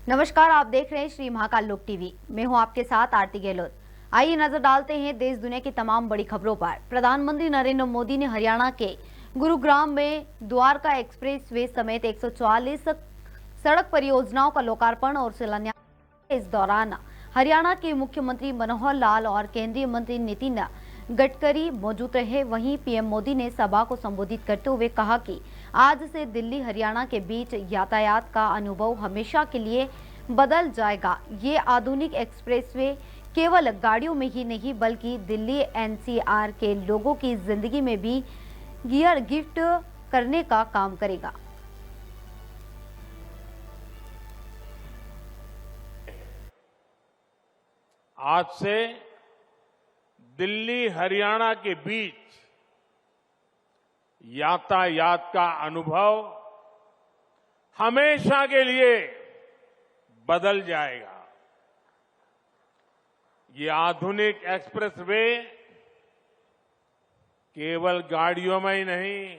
नमस्कार, आप देख रहे हैं श्री महाकाल लोक टीवी। मैं हूं आपके साथ आरती गहलोत। आइए नजर डालते हैं देश दुनिया की तमाम बड़ी खबरों पर। प्रधानमंत्री नरेंद्र मोदी ने हरियाणा के गुरुग्राम में द्वारका एक्सप्रेस वे समेत 144 सड़क परियोजनाओं का लोकार्पण और शिलान्यास। इस दौरान हरियाणा के मुख्यमंत्री मनोहर लाल और केंद्रीय मंत्री नितिन गडकरी मौजूद रहे। वहीं पीएम मोदी ने सभा को संबोधित करते हुए कहा कि आज से दिल्ली हरियाणा के बीच यातायात का अनुभव हमेशा के लिए बदल जाएगा। ये आधुनिक एक्सप्रेसवे केवल गाड़ियों में ही नहीं बल्कि दिल्ली एनसीआर के लोगों की जिंदगी में भी गियर गिफ्ट करने का काम करेगा। आज से दिल्ली हरियाणा के बीच यातायात का अनुभव हमेशा के लिए बदल जाएगा। ये आधुनिक एक्सप्रेसवे केवल गाड़ियों में ही नहीं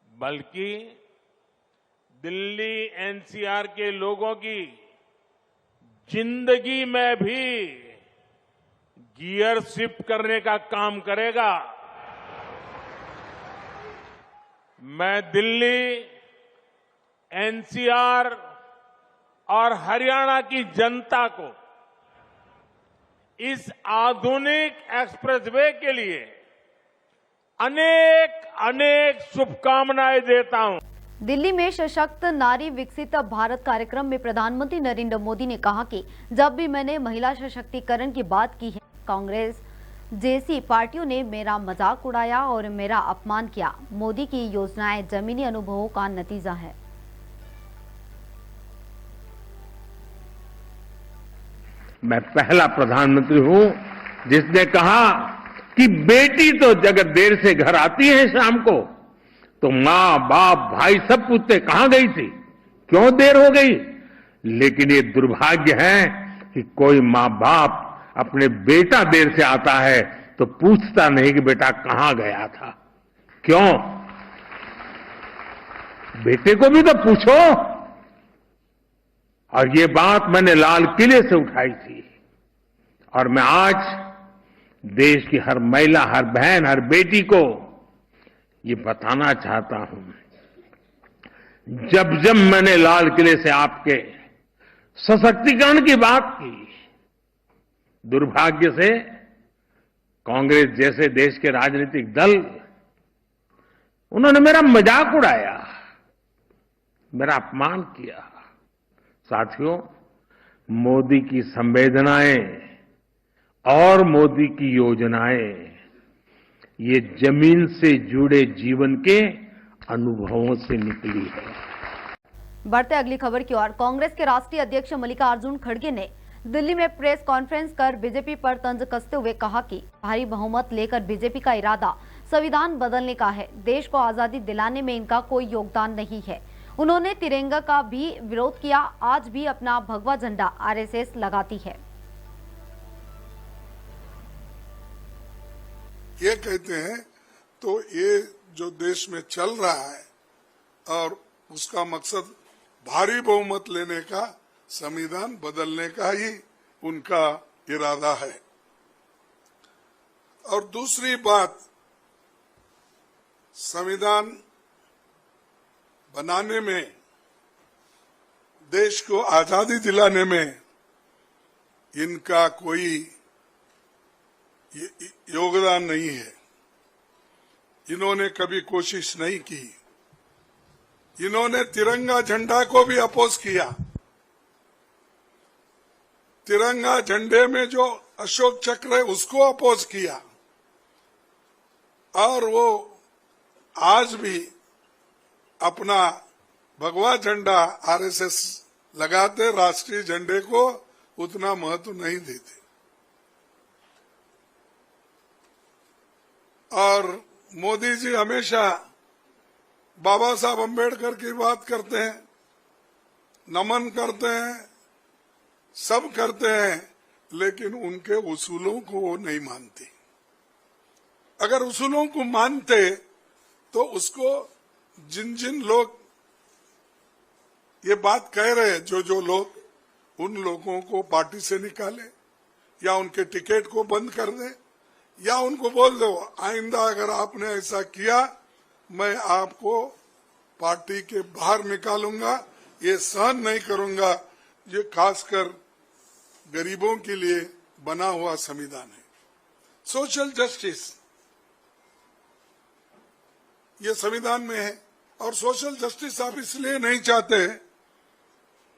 बल्कि दिल्ली एनसीआर के लोगों की जिंदगी में भी गियर शिफ्ट करने का काम करेगा। मैं दिल्ली, एनसीआर और हरियाणा की जनता को इस आधुनिक एक्सप्रेसवे के लिए अनेक अनेक शुभकामनाएं देता हूं। दिल्ली में सशक्त नारी विकसित भारत कार्यक्रम में प्रधानमंत्री नरेंद्र मोदी ने कहा कि जब भी मैंने महिला सशक्तिकरण की बात की है, कांग्रेस जैसी पार्टियों ने मेरा मजाक उड़ाया और मेरा अपमान किया। मोदी की योजनाएं जमीनी अनुभवों का नतीजा है। मैं पहला प्रधानमंत्री हूं जिसने कहा कि बेटी तो जगह देर से घर आती है शाम को तो मां बाप भाई सब पूछते कहां गई थी, क्यों देर हो गई। लेकिन ये दुर्भाग्य है कि कोई मां बाप अपने बेटा देर से आता है तो पूछता नहीं कि बेटा कहां गया था। क्यों? बेटे को भी तो पूछो। और ये बात मैंने लाल किले से उठाई थी और मैं आज देश की हर महिला, हर बहन, हर बेटी को ये बताना चाहता हूं। जब जब मैंने लाल किले से आपके सशक्तिकरण की बात की, दुर्भाग्य से कांग्रेस जैसे देश के राजनीतिक दल उन्होंने मेरा मजाक उड़ाया, मेरा अपमान किया। साथियों, मोदी की संवेदनाएं और मोदी की योजनाएं ये जमीन से जुड़े जीवन के अनुभवों से निकली है। बढ़ते अगली खबर की ओर। कांग्रेस के राष्ट्रीय अध्यक्ष मल्लिकार्जुन खड़गे ने दिल्ली में प्रेस कॉन्फ्रेंस कर बीजेपी पर तंज कसते हुए कहा कि भारी बहुमत लेकर बीजेपी का इरादा संविधान बदलने का है। देश को आजादी दिलाने में इनका कोई योगदान नहीं है। उन्होंने तिरंगा का भी विरोध किया। आज भी अपना भगवा झंडा आरएसएस लगाती है। ये कहते हैं तो ये जो देश में चल रहा है और उसका मकसद भारी बहुमत लेने का, संविधान बदलने का ही उनका इरादा है। और दूसरी बात, संविधान बनाने में, देश को आजादी दिलाने में इनका कोई योगदान नहीं है। इन्होंने कभी कोशिश नहीं की। इन्होंने तिरंगा झंडा को भी अपोज किया। तिरंगा झंडे में जो अशोक चक्र है उसको अपोज किया और वो आज भी अपना भगवा झंडा आरएसएस लगाते, राष्ट्रीय झंडे को उतना महत्व नहीं देते। और मोदी जी हमेशा बाबा साहब अम्बेडकर की बात करते हैं, नमन करते हैं, सब करते हैं, लेकिन उनके उसूलों को वो नहीं मानते। अगर उसूलों को मानते तो उसको जिन जिन लोग ये बात कह रहे हैं जो लोग, उन लोगों को पार्टी से निकाले या उनके टिकट को बंद कर दे या उनको बोल दो आइंदा अगर आपने ऐसा किया मैं आपको पार्टी के बाहर निकालूंगा, ये सहन नहीं करूंगा। ये खासकर गरीबों के लिए बना हुआ संविधान है। सोशल जस्टिस ये संविधान में है और सोशल जस्टिस आप इसलिए नहीं चाहते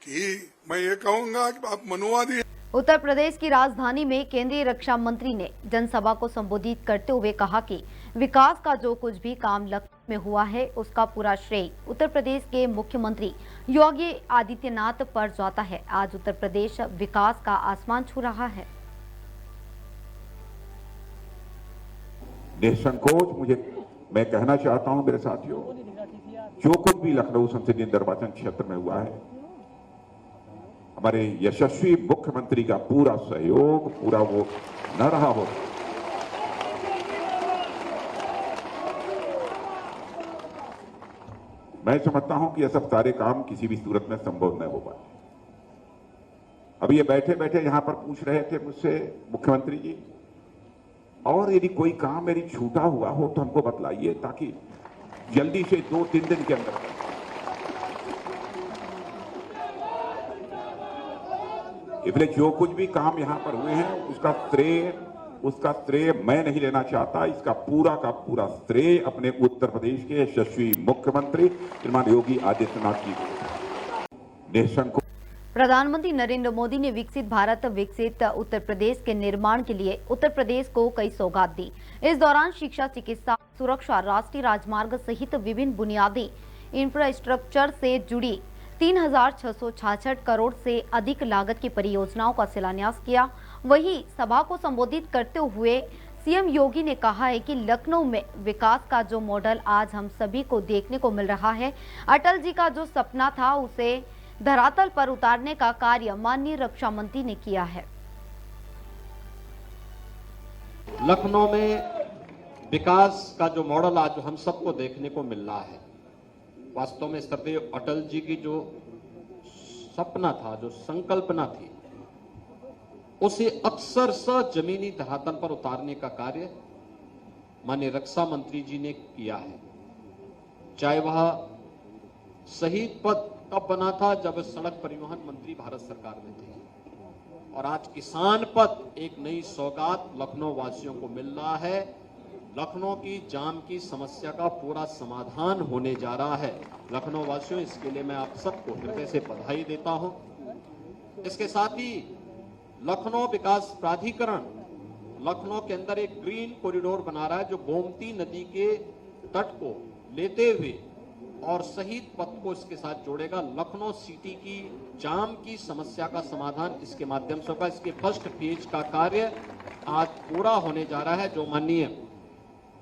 कि मैं ये कहूंगा कि आप मनुवादी। उत्तर प्रदेश की राजधानी में केंद्रीय रक्षा मंत्री ने जनसभा को संबोधित करते हुए कहा कि विकास का जो कुछ भी काम लखनऊ में हुआ है उसका पूरा श्रेय उत्तर प्रदेश के मुख्यमंत्री योगी आदित्यनाथ पर जाता है। आज उत्तर प्रदेश विकास का आसमान छू रहा है। निसंकोच मैं कहना चाहता हूं मेरे साथियों, जो कुछ भी लखनऊ संसदीय निर्वाचन क्षेत्र में हुआ है, हमारे यशस्वी मुख्यमंत्री का पूरा सहयोग, पूरा वो न रहा हो मैं समझता हूं कि ये सब सारे काम किसी भी सूरत में संभव न हो पाए। अभी ये बैठे बैठे यहां पर पूछ रहे थे मुझसे मुख्यमंत्री जी, और यदि कोई काम मेरी छूटा हुआ हो तो हमको बतलाइए ताकि जल्दी से 2-3 दिन के अंदर। इसलिए जो कुछ भी काम यहां पर हुए हैं उसका श्रेय मैं नहीं लेना चाहता। इसका पूरा का पूरा श्रेय अपने उत्तर प्रदेश के यशस्वी मुख्यमंत्री श्रीमान योगी आदित्यनाथ जी को। प्रधानमंत्री नरेंद्र मोदी ने विकसित भारत विकसित उत्तर प्रदेश के निर्माण के लिए उत्तर प्रदेश को कई सौगात दी। इस दौरान शिक्षा, चिकित्सा, सुरक्षा, राष्ट्रीय राजमार्ग सहित विभिन्न बुनियादी इंफ्रास्ट्रक्चर से जुड़ी 3,666 करोड़ से अधिक लागत की परियोजनाओं का शिलान्यास किया। वहीं सभा को संबोधित करते हुए सीएम योगी ने कहा है कि लखनऊ में विकास का जो मॉडल आज हम सभी को देखने को मिल रहा है, अटल जी का जो सपना था उसे धरातल पर उतारने का कार्य माननीय रक्षा मंत्री ने किया है। लखनऊ में विकास का जो मॉडल आज हम सबको देखने को मिल रहा है, वास्तव में सदैव अटल जी की जो सपना था, जो संकल्पना थी, उसे अक्षरशः जमीनी धरातल पर उतारने का कार्य माननीय रक्षा मंत्री जी ने किया है। चाहे वह शहीद पथ कब बना था, जब सड़क परिवहन मंत्री भारत सरकार में थे, और आज किसान पथ एक नई सौगात लखनऊ वासियों को मिल रहा है। लखनऊ की जाम की समस्या का पूरा समाधान होने जा रहा है। लखनऊ वासियों, इसके लिए मैं आप सबको हृदय से बधाई देता हूं। इसके साथ ही लखनऊ विकास प्राधिकरण लखनऊ के अंदर एक ग्रीन कॉरिडोर बना रहा है, जो गोमती नदी के तट को लेते हुए और शहीद पथ को इसके साथ जोड़ेगा। लखनऊ सिटी की जाम की समस्या का समाधान इसके माध्यम से होगा। इसके फर्स्ट फेज का कार्य आज पूरा होने जा रहा है, जो माननीय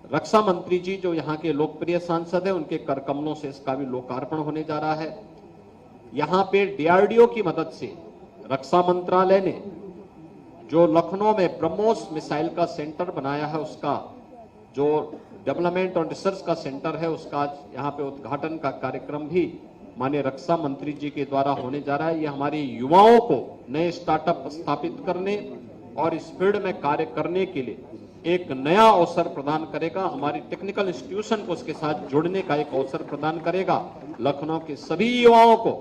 रक्षा मंत्री जी, जो यहाँ के लोकप्रिय सांसद है, उनके कर कमलों से इसका भी लोकार्पण होने जा रहा है। यहाँ पे डीआरडीओ की मदद से रक्षा मंत्रालय ने जो लखनऊ में ब्रह्मोस मिसाइल का सेंटर बनाया है, उसका जो डेवलपमेंट और रिसर्च का सेंटर है, उसका यहाँ पे उद्घाटन का कार्यक्रम भी माननीय रक्षा मंत्री जी के द्वारा होने जा रहा है। ये हमारे युवाओं को नए स्टार्टअप स्थापित करने और इस फील्ड में कार्य करने के लिए एक नया अवसर प्रदान करेगा। हमारी टेक्निकल इंस्टीट्यूशन को उसके साथ जोड़ने का एक अवसर प्रदान करेगा। लखनऊ के सभी युवाओं को,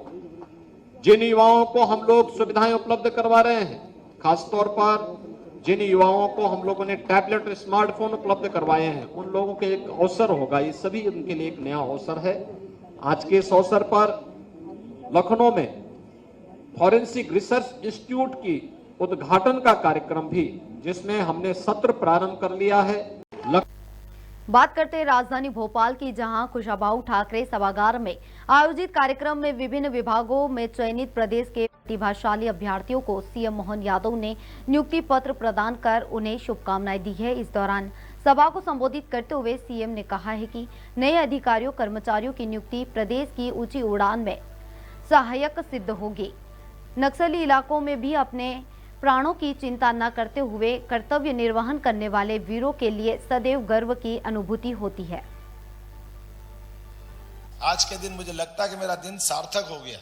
जिन युवाओं को हम लोग सुविधाएं उपलब्ध करवा रहे हैं, खासतौर पर जिन युवाओं को हम लोगों ने टैबलेट और स्मार्टफोन उपलब्ध करवाए हैं, उन लोगों के एक अवसर होगा। ये सभी उनके लिए एक नया अवसर है। आज के इस अवसर पर लखनऊ में फॉरेंसिक रिसर्च इंस्टीट्यूट की उद्घाटन का कार्यक्रम भी, जिसमें हमने सत्र प्रारंभ कर लिया है। बात करते हैं राजधानी भोपाल की, जहां कुशाभाऊ ठाकरे सभागार में आयोजित कार्यक्रम में विभिन्न विभागों में चयनित प्रदेश के प्रतिभाशाली अभ्यर्थियों को सीएम मोहन यादव ने नियुक्ति पत्र प्रदान कर उन्हें शुभकामनाएं दी है। इस दौरान सभा को संबोधित करते हुए सीएम ने कहा है कि नए अधिकारियों कर्मचारियों की नियुक्ति प्रदेश की ऊंची उड़ान में सहायक सिद्ध होगी। नक्सली इलाकों में भी अपने प्राणों की चिंता न करते हुए कर्तव्य निर्वहन करने वाले वीरों के लिए सदैव गर्व की अनुभूति होती है। आज के दिन मुझे लगता है कि मेरा दिन सार्थक हो गया।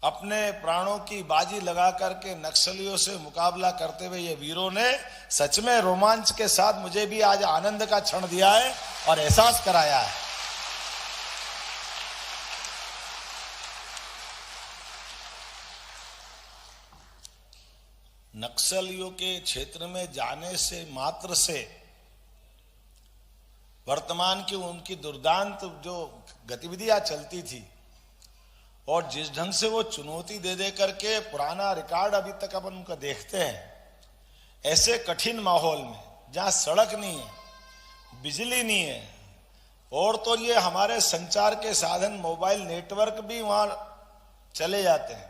अपने प्राणों की बाजी लगा करके नक्सलियों से मुकाबला करते हुए ये वीरों ने सच में रोमांच के साथ मुझे भी आज आनंद का क्षण दिया है और एहसास कराया है। नक्सलियों के क्षेत्र में जाने से मात्र से वर्तमान की उनकी दुर्दांत जो गतिविधियां चलती थी और जिस ढंग से वो चुनौती दे दे करके पुराना रिकॉर्ड अभी तक अपन उनका देखते हैं, ऐसे कठिन माहौल में जहां सड़क नहीं है, बिजली नहीं है और तो ये हमारे संचार के साधन मोबाइल नेटवर्क भी वहां चले जाते हैं,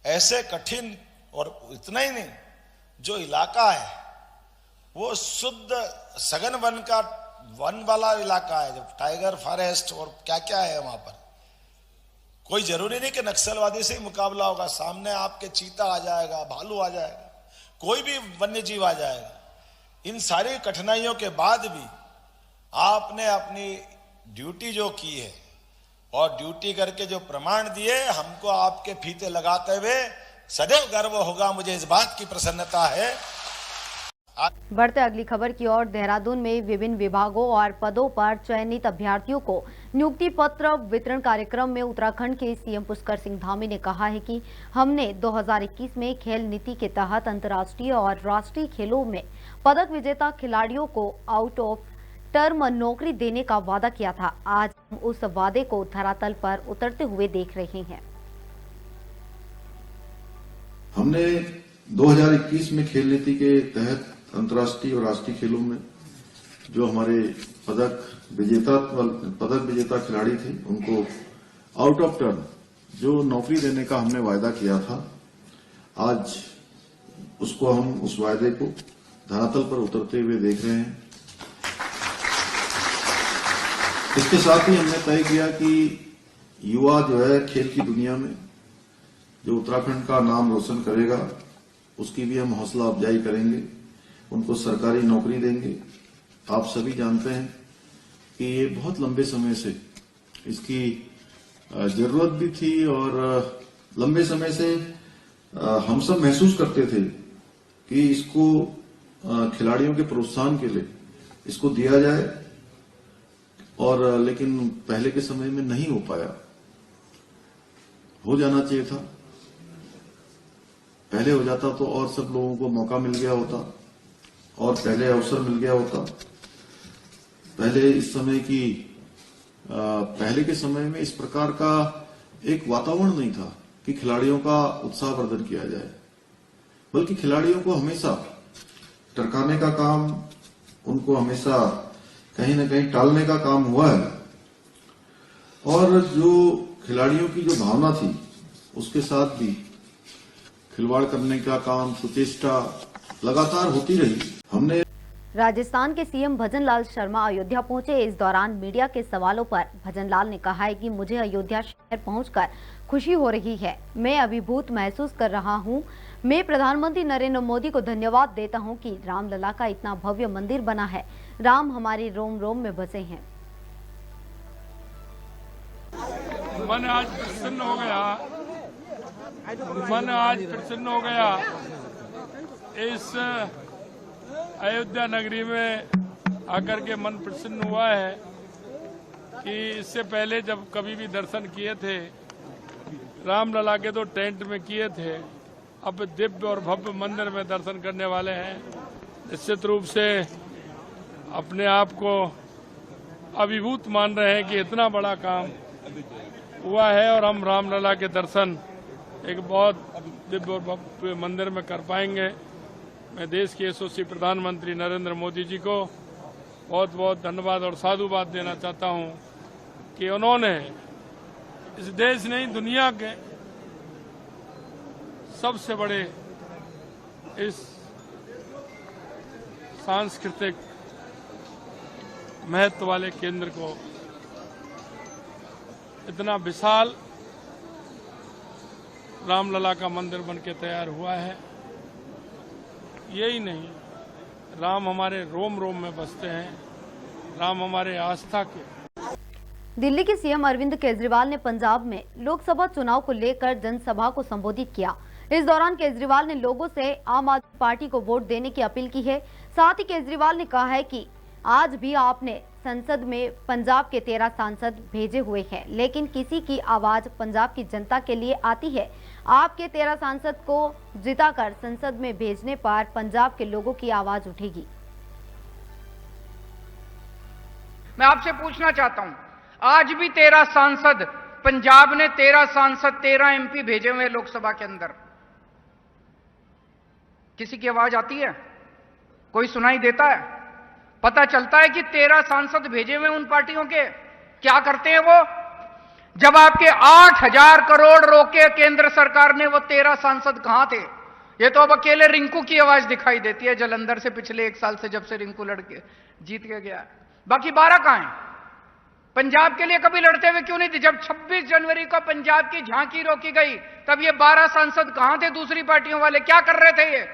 ऐसे कठिन और इतना ही नहीं, जो इलाका है वो शुद्ध सघन वन वाला इलाका है, जब टाइगर फॉरेस्ट और क्या क्या है वहां पर। कोई जरूरी नहीं कि नक्सलवादी से ही मुकाबला होगा, सामने आपके चीता आ जाएगा, भालू आ जाएगा, कोई भी वन्य जीव आ जाएगा। इन सारी कठिनाइयों के बाद भी आपने अपनी ड्यूटी जो की है और ड्यूटी करके जो प्रमाण दिए, हमको आपके फीते लगाते हुए सदैव गर्व होगा। मुझे इस बात की प्रसन्नता है। बढ़ते अगली खबर की ओर। देहरादून में विभिन्न विभागों और पदों पर चयनित अभ्यर्थियों को नियुक्ति पत्र वितरण कार्यक्रम में उत्तराखंड के सीएम पुष्कर सिंह धामी ने कहा है कि हमने 2021 में खेल नीति के तहत अंतर्राष्ट्रीय और राष्ट्रीय खेलों में पदक विजेता खिलाड़ियों को आउट ऑफ टर्म नौकरी देने का वादा किया था। आज हम उस वादे को धरातल पर उतरते हुए देख रहे हैं। हमने 2021 में खेल नीति के तहत अंतर्राष्ट्रीय और राष्ट्रीय खेलों में जो हमारे पदक विजेता खिलाड़ी थे, उनको आउट ऑफ टर्न जो नौकरी देने का हमने वायदा किया था, आज उसको हम उस वायदे को धरातल पर उतरते हुए देख रहे हैं। इसके साथ ही हमने तय किया कि युवा जो है खेल की दुनिया में जो उत्तराखंड का नाम रोशन करेगा, उसकी भी हम हौसला अफजाई करेंगे, उनको सरकारी नौकरी देंगे। आप सभी जानते हैं कि ये बहुत लंबे समय से इसकी जरूरत भी थी और लंबे समय से हम सब महसूस करते थे कि इसको खिलाड़ियों के प्रोत्साहन के लिए इसको दिया जाए, और लेकिन पहले के समय में नहीं हो पाया। हो जाना चाहिए था, पहले हो जाता तो और सब लोगों को मौका मिल गया होता और पहले अवसर मिल गया होता। पहले के समय में इस प्रकार का एक वातावरण नहीं था कि खिलाड़ियों का उत्साहवर्धन किया जाए, बल्कि खिलाड़ियों को हमेशा टरकाने का काम, उनको हमेशा कहीं न कहीं टालने का काम हुआ है। और जो खिलाड़ियों की जो भावना थी, उसके साथ भी खिलवाड़ करने का काम, कुचेष्टा लगातार होती रही। हमने राजस्थान के सीएम भजनलाल शर्मा अयोध्या पहुंचे। इस दौरान मीडिया के सवालों पर भजनलाल ने कहा है कि मुझे अयोध्या शहर पहुंचकर खुशी हो रही है, मैं अभिभूत महसूस कर रहा हूं। मैं प्रधानमंत्री नरेंद्र मोदी को धन्यवाद देता हूं कि रामलला का इतना भव्य मंदिर बना है। राम हमारे रोम रोम में बसे हैं। मन आज प्रसन्न हो गया, मन आज प्रसन्न हो गया। इस अयोध्या नगरी में आकर के मन प्रसन्न हुआ है कि इससे पहले जब कभी भी दर्शन किए थे, रामलला के तो टेंट में किए थे, अब दिव्य और भव्य मंदिर में दर्शन करने वाले हैं। निश्चित रूप से अपने आप को अभिभूत मान रहे हैं कि इतना बड़ा काम हुआ है और हम रामलला के दर्शन एक बहुत दिव्य और भव्य मंदिर में कर पाएंगे। मैं देश के यशस्वी प्रधानमंत्री नरेंद्र मोदी जी को बहुत बहुत धन्यवाद और साधुवाद देना चाहता हूं कि उन्होंने इस देश नहीं, दुनिया के सबसे बड़े इस सांस्कृतिक महत्व वाले केंद्र को इतना विशाल रामलला का मंदिर बनके तैयार हुआ है। यही नहीं, राम हमारे रोम रोम में बसते हैं, राम हमारे आस्था के। दिल्ली के सीएम अरविंद केजरीवाल ने पंजाब में लोकसभा चुनाव को लेकर जनसभा को संबोधित किया। इस दौरान केजरीवाल ने लोगों से आम आदमी पार्टी को वोट देने की अपील की है। साथ ही केजरीवाल ने कहा है कि आज भी आपने संसद में पंजाब के 13 सांसद भेजे हुए हैं, लेकिन किसी की आवाज पंजाब की जनता के लिए आती है। आपके 13 सांसद को जिताकर संसद में भेजने पर पंजाब के लोगों की आवाज उठेगी। मैं आपसे पूछना चाहता हूं, आज भी 13 सांसद, पंजाब ने 13 सांसद 13 एमपी भेजे हुए लोकसभा के अंदर, किसी की आवाज आती है? कोई सुनाई देता है? पता चलता है कि 13 सांसद भेजे हुए उन पार्टियों के क्या करते हैं वो? जब आपके 8,000 करोड़ रोके केंद्र सरकार ने, वो 13 सांसद कहां थे? ये तो अब अकेले रिंकू की आवाज दिखाई देती है जलंधर से पिछले 1 साल से, जब से रिंकू लड़के जीत के गया। बाकी 12 कहां हैं? पंजाब के लिए कभी लड़ते हुए क्यों नहीं थे? जब 26 जनवरी को पंजाब की झांकी रोकी गई, तब ये 12 सांसद कहां थे? दूसरी पार्टियों वाले क्या कर रहे थे? ये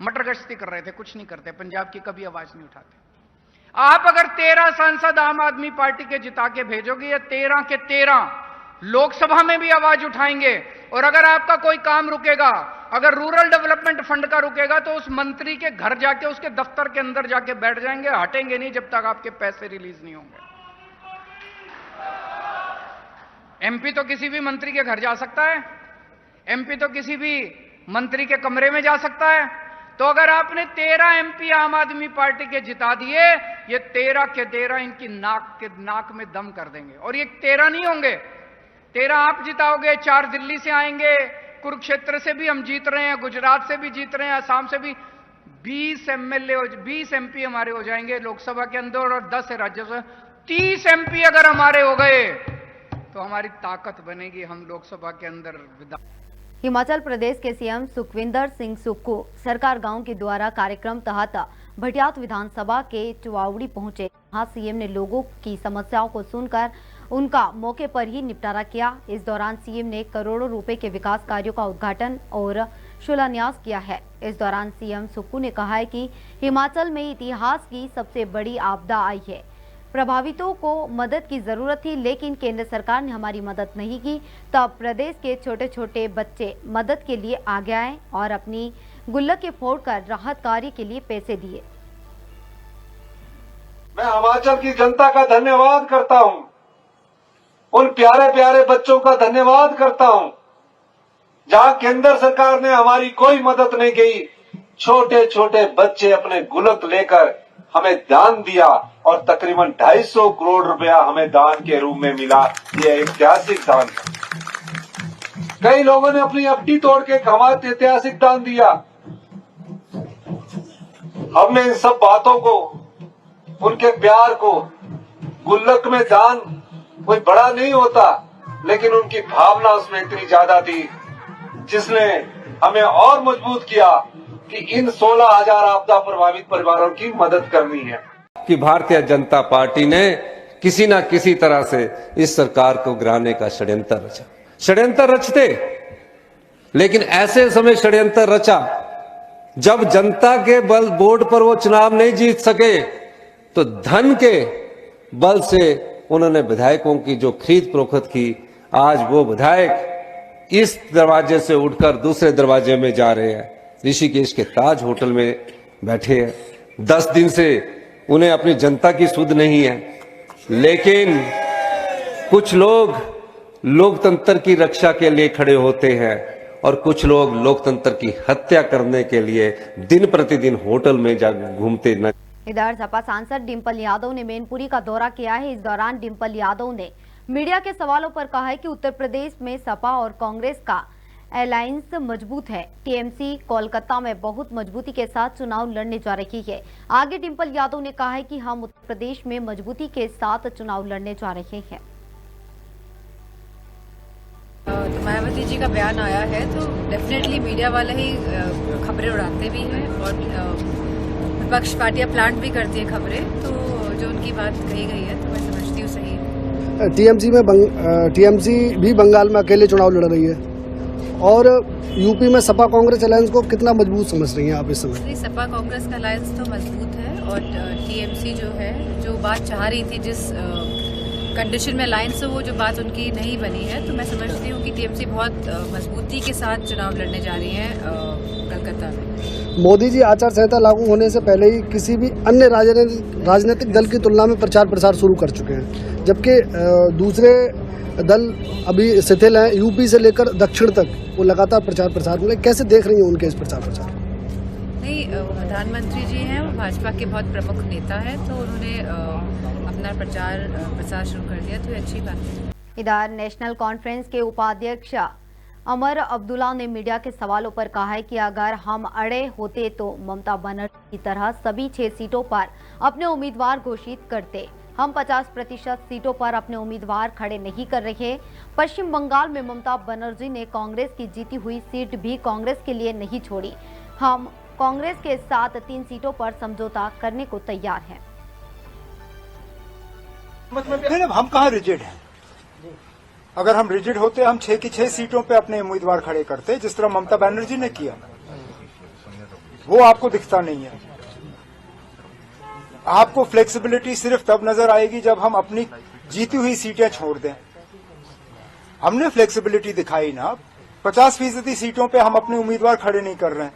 मटर गश्ती कर रहे थे, कुछ नहीं करते, पंजाब की कभी आवाज नहीं उठाते। आप अगर 13 सांसद आम आदमी पार्टी के जिता के भेजोगे, ये 13 के 13 लोकसभा में भी आवाज उठाएंगे। और अगर आपका कोई काम रुकेगा, अगर रूरल डेवलपमेंट फंड का रुकेगा, तो उस मंत्री के घर जाके, उसके दफ्तर के अंदर जाके बैठ जाएंगे, हटेंगे नहीं जब तक आपके पैसे रिलीज नहीं होंगे। एमपी तो किसी भी मंत्री के घर जा सकता है, एमपी तो किसी भी मंत्री के कमरे में जा सकता है। तो अगर आपने 13 एमपी आम आदमी पार्टी के जिता दिए, ये 13 के 13 इनकी नाक में दम कर देंगे। और ये 13 नहीं होंगे, 13 आप जिताओगे, 4 दिल्ली से आएंगे, कुरुक्षेत्र से भी हम जीत रहे हैं, गुजरात से भी जीत रहे हैं, असम से भी 20 एमएलए, 20 एमपी हमारे हो जाएंगे लोकसभा के अंदर, और 10 राज्यसभा, 30 एमपी अगर हमारे हो गए तो हमारी ताकत बनेगी। हम लोकसभा के अंदर हिमाचल प्रदेश के सीएम सुखविंदर सिंह सुक्खू सरकार गांव के द्वारा कार्यक्रम तहत भटियात विधानसभा के चुवावड़ी पहुंचे। यहाँ सीएम ने लोगों की समस्याओं को सुनकर उनका मौके पर ही निपटारा किया। इस दौरान सीएम ने करोड़ों रुपए के विकास कार्यों का उद्घाटन और शिलान्यास किया है। इस दौरान सीएम सुक्खू ने कहा है कि हिमाचल में इतिहास की सबसे बड़ी आपदा आई है। प्रभावितों को मदद की जरूरत थी, लेकिन केंद्र सरकार ने हमारी मदद नहीं की। तब प्रदेश के छोटे छोटे बच्चे मदद के लिए आगे आए और अपनी गुल्लक फोड़कर राहत कार्य के लिए पैसे दिए। मैं हिमाचल की जनता का धन्यवाद करता हूं, उन प्यारे प्यारे बच्चों का धन्यवाद करता हूं जहां केंद्र सरकार ने हमारी कोई मदद नहीं की। छोटे छोटे बच्चे अपने गुल्लक लेकर हमें दान दिया और तकरीबन 250 करोड़ रुपया हमें दान के रूप में मिला। यह ऐतिहासिक दान है। कई लोगों ने अपनी एफडी तोड़ के हमारा ऐतिहासिक दान दिया। हमने इन सब बातों को, उनके प्यार को, गुल्लक में दान कोई बड़ा नहीं होता, लेकिन उनकी भावना उसमें इतनी ज्यादा थी जिसने हमें और मजबूत किया कि इन 16,000 आपदा प्रभावित परिवारों की मदद करनी है। कि भारतीय जनता पार्टी ने किसी न किसी तरह से इस सरकार को गिराने का षड्यंत्र रचा। षड्यंत्र रचते, लेकिन ऐसे समय षड्यंत्र रचा जब जनता के बल बोर्ड पर वो चुनाव नहीं जीत सके, तो धन के बल से उन्होंने विधायकों की जो खरीद फरोख्त की, आज वो विधायक इस दरवाजे से उठकर दूसरे दरवाजे में जा रहे हैं। ऋषिकेश के ताज होटल में बैठे हैं। 10 दिन से उन्हें अपनी जनता की सुध नहीं है, लेकिन कुछ लोग लोकतंत्र की रक्षा के लिए खड़े होते हैं और कुछ लोग लोकतंत्र की हत्या करने के लिए दिन प्रतिदिन होटल में जा घूमते न। इधर सपा सांसद डिंपल यादव ने मैनपुरी का दौरा किया है। इस दौरान डिंपल यादव ने मीडिया के सवालों पर कहा है कि उत्तर प्रदेश में सपा और कांग्रेस का अलायंस मजबूत है। टीएमसी कोलकाता में बहुत मजबूती के साथ चुनाव लड़ने जा रही है। आगे डिंपल यादव ने कहा है कि हम उत्तर प्रदेश में मजबूती के साथ चुनाव लड़ने जा रहे हैं। तो मायावती जी का बयान आया है, तो डेफिनेटली मीडिया वाले ही खबरें उड़ाते भी हैं और विपक्ष पार्टियां प्लांट भी करती है खबरें। तो जो उनकी बात कही गई है, तो मैं समझती हूँ सही है। टीएमसी भी बंगाल में अकेले चुनाव लड़ रही है और यूपी में सपा कांग्रेस अलायंस को कितना मजबूत समझ रही हैं आप इस समय? सपा कांग्रेस का अलायंस तो मजबूत है और टीएमसी जो है, जो बात चाह रही थी, जिस कंडीशन में अलायंस से वो जो बात उनकी नहीं बनी है, तो मैं समझती हूँ कि टीएमसी बहुत मजबूती के साथ चुनाव लड़ने जा रही है कलकत्ता में। मोदी जी आचार संहिता लागू होने से पहले ही किसी भी अन्य राजनीतिक दल की तुलना में प्रचार प्रसार शुरू कर चुके हैं, जबकि दूसरे दल अभी शिथिल हैं। यूपी से लेकर दक्षिण तक वो लगातार प्रचार प्रसार में। कैसे देख रही हैं उनके इस प्रचार प्रसार? नहीं, प्रधानमंत्री जी हैं, वो भाजपा के बहुत प्रमुख नेता हैं, तो उन्होंने अपना प्रचार प्रसार शुरू कर दिया, तो ये अच्छी बात है। इधर नेशनल कॉन्फ्रेंस के उपाध्यक्ष अमर अब्दुल्ला ने मीडिया के सवालों पर कहा है कि अगर हम अड़े होते तो ममता बनर्जी की तरह सभी 6 सीटों पर अपने उम्मीदवार घोषित करते। हम 50% सीटों पर अपने उम्मीदवार खड़े नहीं कर रहे। पश्चिम बंगाल में ममता बनर्जी ने कांग्रेस की जीती हुई सीट भी कांग्रेस के लिए नहीं छोड़ी। हम कांग्रेस के साथ 3 सीटों पर समझौता करने को तैयार हैं। मतलब हम कहाँ रिजिड हैं? अगर हम रिजिड होते हम 6 की 6 सीटों पे अपने उम्मीदवार खड़े करते, जिस तरह ममता बनर्जी ने किया। वो आपको दिखता नहीं है। आपको फ्लेक्सिबिलिटी सिर्फ तब नजर आएगी जब हम अपनी जीती हुई सीटें छोड़ दें। हमने फ्लेक्सिबिलिटी दिखाई ना। 50% सीटों पे हम अपने उम्मीदवार खड़े नहीं कर रहे हैं।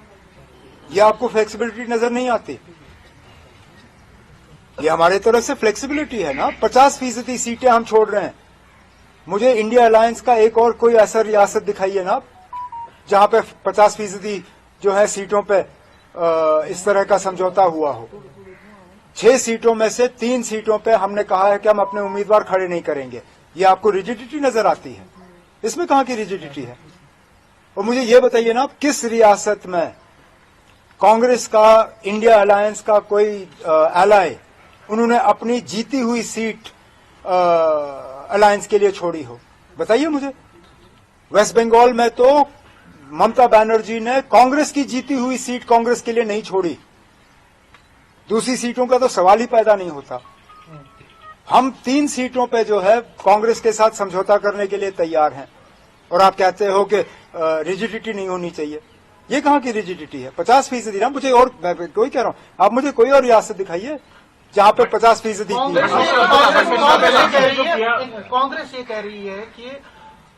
ये आपको फ्लेक्सिबिलिटी नजर नहीं आती? ये हमारे तरफ से फ्लेक्सिबिलिटी है ना। 50% सीटें हम छोड़ रहे हैं। मुझे इंडिया अलायंस का एक और कोई ऐसा रियासत दिखाइए ना जहां पे 50% जो है सीटों पे इस तरह का समझौता हुआ हो। 6 सीटों में से 3 सीटों पे हमने कहा है कि हम अपने उम्मीदवार खड़े नहीं करेंगे। ये आपको रिजिडिटी नजर आती है? इसमें कहां की रिजिडिटी है? और मुझे ये बताइए ना, किस रियासत में कांग्रेस का, इंडिया अलायंस का कोई एलाय उन्होंने अपनी जीती हुई सीट अलायंस के लिए छोड़ी हो? बताइए मुझे। वेस्ट बंगाल में तो ममता बनर्जी ने कांग्रेस की जीती हुई सीट कांग्रेस के लिए नहीं छोड़ी। दूसरी सीटों का तो सवाल ही पैदा नहीं होता। हम 3 सीटों पे जो है कांग्रेस के साथ समझौता करने के लिए तैयार हैं, और आप कहते हो कि रिजिडिटी नहीं होनी चाहिए। ये कहां की रिजिडिटी है? 50% ना। मुझे और मैं कोई कह रहा हूं, आप मुझे कोई और रियासत दिखाइए जहां पे 50% कांग्रेस ये कह रही है कि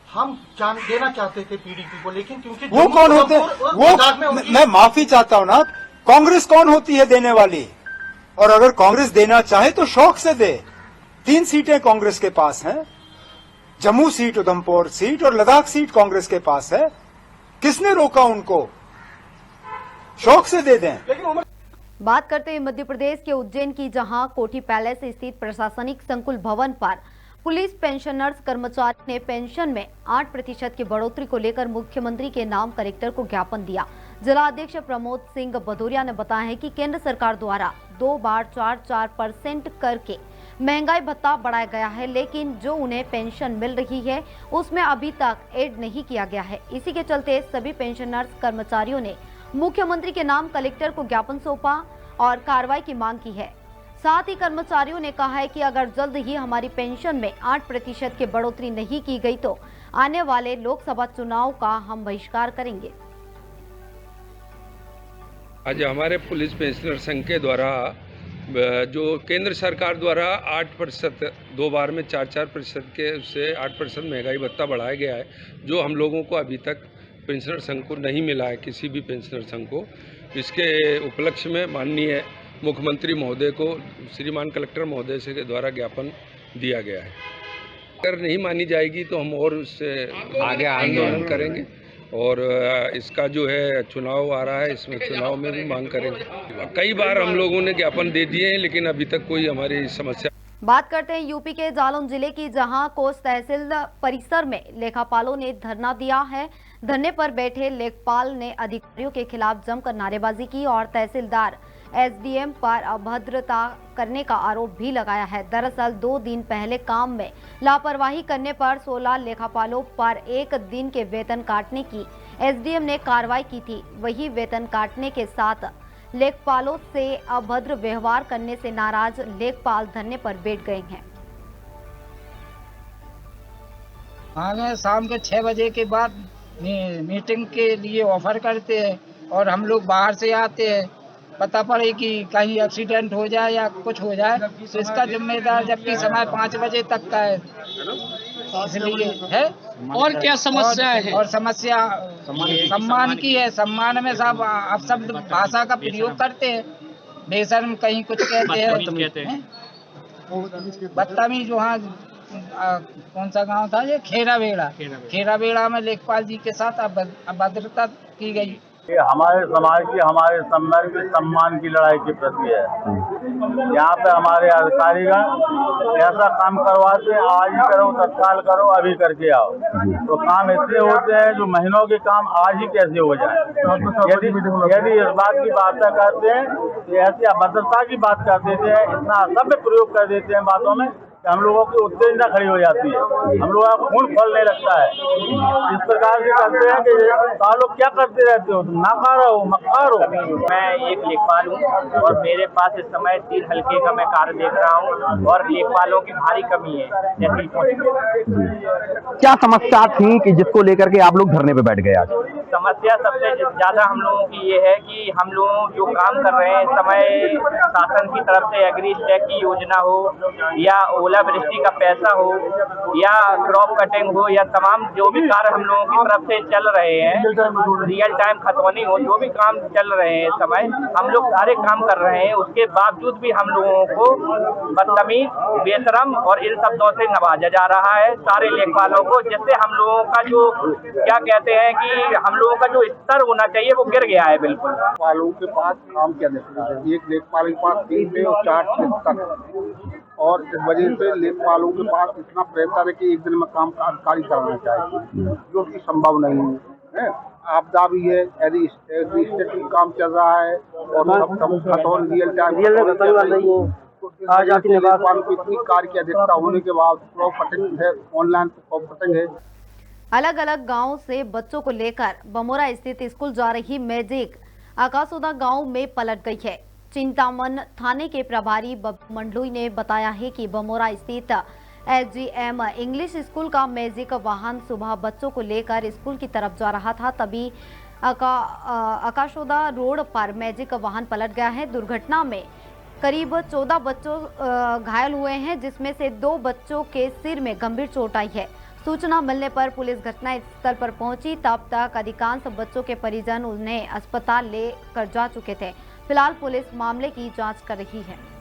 हम जान देना चाहते थे पीडीपी को, लेकिन क्योंकि वो कौन होते हैं? वो मैं माफी चाहता हूं ना, कांग्रेस कौन होती है देने वाली? और अगर कांग्रेस देना चाहे तो शौक से दे। 3 सीटें कांग्रेस के पास हैं। जम्मू सीट, उधमपुर सीट और लद्दाख सीट कांग्रेस के पास है। किसने रोका उनको? शौक से दे दें। बात करते हैं मध्य प्रदेश के उज्जैन की, जहां कोठी पैलेस स्थित प्रशासनिक संकुल भवन पर पुलिस पेंशनर्स कर्मचारी ने पेंशन में 8% की बढ़ोतरी को लेकर मुख्यमंत्री के नाम कलेक्टर को ज्ञापन दिया। जिला अध्यक्ष प्रमोद सिंह भदौरिया ने बताया है कि केंद्र सरकार द्वारा 2 बार 4% करके महंगाई भत्ता बढ़ाया गया है, लेकिन जो उन्हें पेंशन मिल रही है उसमें अभी तक ऐड नहीं किया गया है। इसी के चलते सभी पेंशनर्स कर्मचारियों ने मुख्यमंत्री के नाम कलेक्टर को ज्ञापन सौंपा और कार्रवाई की मांग की है। साथ ही कर्मचारियों ने कहा है कि अगर जल्द ही हमारी पेंशन में 8% की बढ़ोतरी नहीं की गई तो आने वाले लोकसभा चुनाव का हम बहिष्कार करेंगे। आज हमारे पुलिस पेंशनर संघ के द्वारा जो केंद्र सरकार द्वारा 8%, 2 बार में 4% के उससे 8% महंगाई भत्ता बढ़ाया गया है, जो हम लोगों को अभी तक पेंशनर संघ को नहीं मिला है, किसी भी पेंशनर संघ को। इसके उपलक्ष्य में माननीय मुख्यमंत्री महोदय को श्रीमान कलेक्टर महोदय से के द्वारा ज्ञापन दिया गया है। अगर नहीं मानी जाएगी तो हम और उससे आगे आंदोलन करेंगे, और इसका जो है चुनाव आ रहा है, इसमें चुनाव में भी मांग करेंगे। कई बार हम लोगों ने ज्ञापन दे दिए हैं, लेकिन अभी तक कोई हमारी समस्या। बात करते हैं यूपी के जालौन जिले की, जहां कोस तहसील परिसर में लेखापालों ने धरना दिया है। धरने पर बैठे लेखपाल ने अधिकारियों के खिलाफ जमकर नारेबाजी की और तहसीलदार एसडीएम पर अभद्रता करने का आरोप भी लगाया है। दरअसल 2 दिन पहले काम में लापरवाही करने पर 16 लेखापालों पर 1 दिन के वेतन काटने की एसडीएम ने कार्रवाई की थी। वही वेतन काटने के साथ लेखपालों से अभद्र व्यवहार करने से नाराज लेखपाल धरने पर बैठ गए हैं। हमें शाम के 6 बजे के बाद मीटिंग के लिए ऑफर करते हैं और हम लोग बाहर से आते हैं पता पड़े कि कहीं एक्सीडेंट हो जाए या कुछ हो जाए तो इसका जिम्मेदार, जबकि समय 5 बजे तक का है, इसलिए है। और क्या समस्या है? और समस्या सम्मान की है। सम्मान में सब अपशब्द भाषा का प्रयोग करते हैं, बेशर्म कहीं कुछ कहते हैं, बदतमीज। वहाँ कौन सा गांव था ये, खेराबेड़ा में लेखपाल जी के साथ अभद्रता की गई। ये हमारे समाज की, हमारे संदर्भ की सम्मान की लड़ाई के प्रति है। यहाँ पे हमारे अधिकारीगण ऐसा काम करवाते हैं, आज ही करो, तत्काल करो, अभी करके आओ। तो काम इसलिए होते हैं जो महीनों के काम आज ही कैसे हो जाए। यदि इस बात की बात करते हैं, ऐसी अभद्रता की बात कर देते हैं, इतना असभ्य प्रयोग कर देते हैं बातों में, हम लोगों की उत्तेजना खड़ी हो जाती है, हम लोगों का खून खोलने लगता है। इस प्रकार से करते हैं कि लोग क्या करते रहते हो, तुम नाकार हो, मक्कार हो। मैं एक लेखपाल हूँ और मेरे पास इस समय 3 हल्के का मैं कार्य देख रहा हूँ और लेखपालों की भारी कमी है। क्या समस्या थी कि जिसको लेकर के आप लोग धरने पे बैठ गए आज? समस्या सबसे ज्यादा हम लोगों की ये है कि हम लोग जो काम कर रहे हैं इस समय, शासन की तरफ से एग्री स्टैक की योजना हो या ओलावृष्टि का पैसा हो या क्रॉप कटिंग हो या तमाम जो भी कार्य हम लोगों की तरफ से चल रहे हैं, रियल टाइम खतौनी हो, जो भी काम चल रहे हैं इस समय, हम लोग सारे काम कर रहे हैं। उसके बावजूद भी हम लोगों को बदतमीज, बेशरम और इन शब्दों से नवाजा जा रहा है सारे लेखपालों को, जिससे हम लोगों का जो क्या कहते हैं कि हम लोगों का जो स्तर होना चाहिए वो गिर गया है बिल्कुल। लेखपालों के पास काम क्या देखता है, एक लेखपाल के पास 3 से और 4 तक, और इस वजह से लेखपालों के पास इतना प्रेशर है कि एक दिन में काम कार्य कराना चाहिए, जो कि संभव नहीं है। आपदा भी है, यदि स्टेटिक काम चल रहा है और सब रियल टाइम लेखपाल को इतनी कार्य की अधिकता होने के बाद क्रॉप कटिंग है, ऑनलाइन क्रॉप कटिंग है। अलग अलग गांवों से बच्चों को लेकर बमोरा स्थित स्कूल जा रही मैजिक आकाशोदा गांव में पलट गई है। चिंतामन थाने के प्रभारी बब्बू मंडलोई ने बताया है कि बमोरा स्थित SGM इंग्लिश स्कूल का मैजिक वाहन सुबह बच्चों को लेकर स्कूल की तरफ जा रहा था, तभी आकाशोदा रोड पर मैजिक वाहन पलट गया है। दुर्घटना में करीब 14 बच्चों घायल हुए हैं, जिसमें से 2 बच्चों के सिर में गंभीर चोट आई है। सूचना मिलने पर पुलिस घटनास्थल पर पहुंची। तब तक अधिकांश बच्चों के परिजन उन्हें अस्पताल ले कर जा चुके थे। फिलहाल पुलिस मामले की जांच कर रही है।